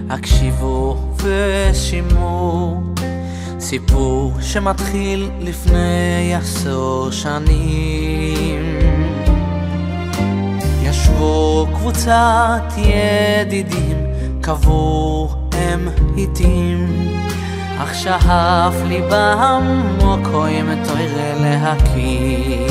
הקשיבו ושימו סיפור שמתחיל לפני 10 שנים. ישבו קבוצת ידידים, קבעו הם איתים, אך שאף ליבם מוקוים תוירה להקים.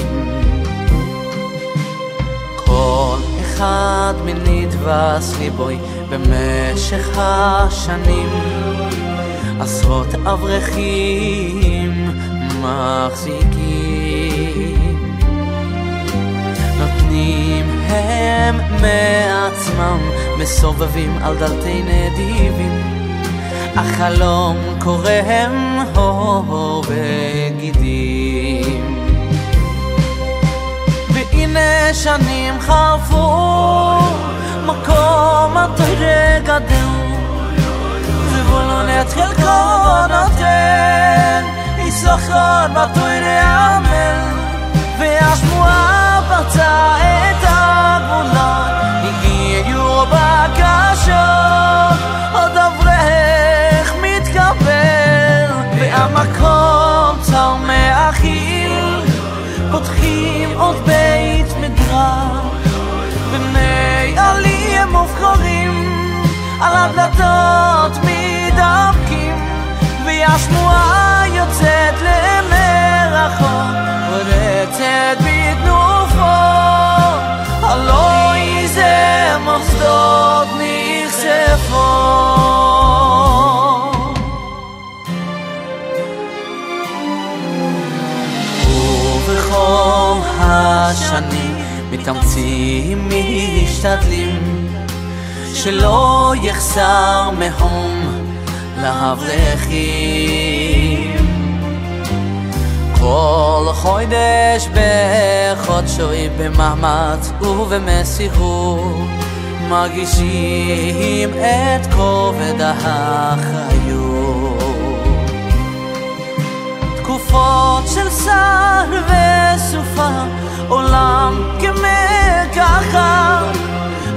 כל אחד מנדבס ליבוי במשך השנים, עשרות אברכים מחזיקים, נותנים הם מעצמם, מסובבים על דלתי נדיבים, החלום קורם הור וגידים. והנה שנים חלפו, מקום התוירה גדל, זבולון את חלקו נותן, יששכר בתוירה עמל, והשמועה פרצה את הגבולות, הגיעו בקשות, עוד אברך מתקבל, והמקום צר מאכיל, פותחים עוד בית מדרש, בני עלים מובחרים, על הדלתות מתדפקים, והשמועה יוצאת למרחוק, פורצת בתנופות, הלא איזה מוסדות נחשפות. ובכל השנים מתאמצים משתדלים, שלא יחסר מהום לאברכים. כל חודש בחודשוי במאמץ ובמסירות, מרגישים את כובד האחריות. תקופות של שר וסופה, עולם כמקחה,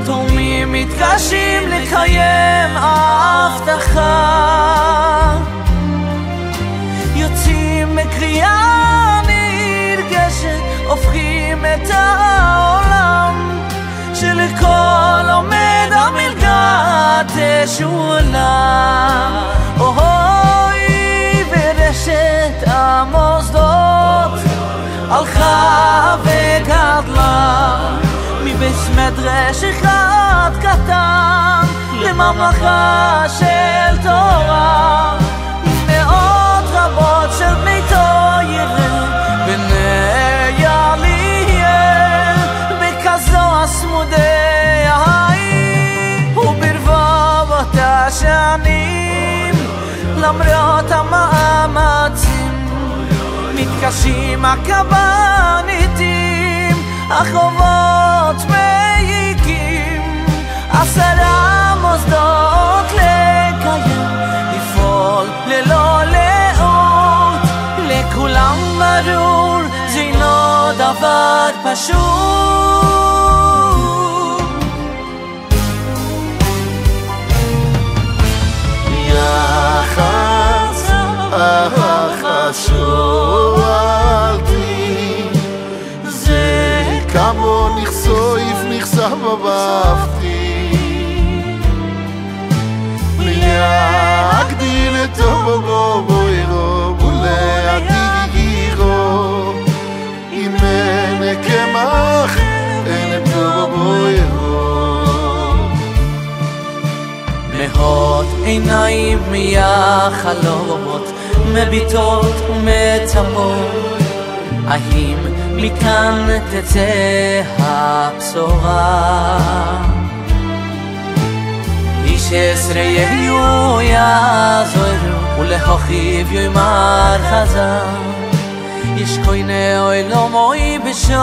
תורמים מתקשים לקיים הבטחה, יוצאים מקריאה נרגשת, הופכים את העולם, שלכל עומד המלגה תשולם. אוי ברשת המוסדות הלכה וגדלה, מבית מדרש אחד קטן לממלכה של תורה, מאות רבות של בני תוירה בני עלייה, בכזו הסמודי העיר, וברבבות השנים, למרות המאמצים, מתקשים הקברניטים, החובות מעיקים, 10 מוסדות לקיים, לפעול ללא לאות, לכולם ברור, זה לא דבר פשוט. יחס החשוב כמו נחשוף נחשף בבפתי, להגדיל את טובו בוירו ולהגירו, אם אין קמח אין טובו בוירו. מאות עיניים מהחלומות מביטות ומצפות, האם מכאן תצא הבשורה? איש 10 יהיו יעזורו ולהוכיב יאמר חזר, יש כהנה עולמוי בשוחד.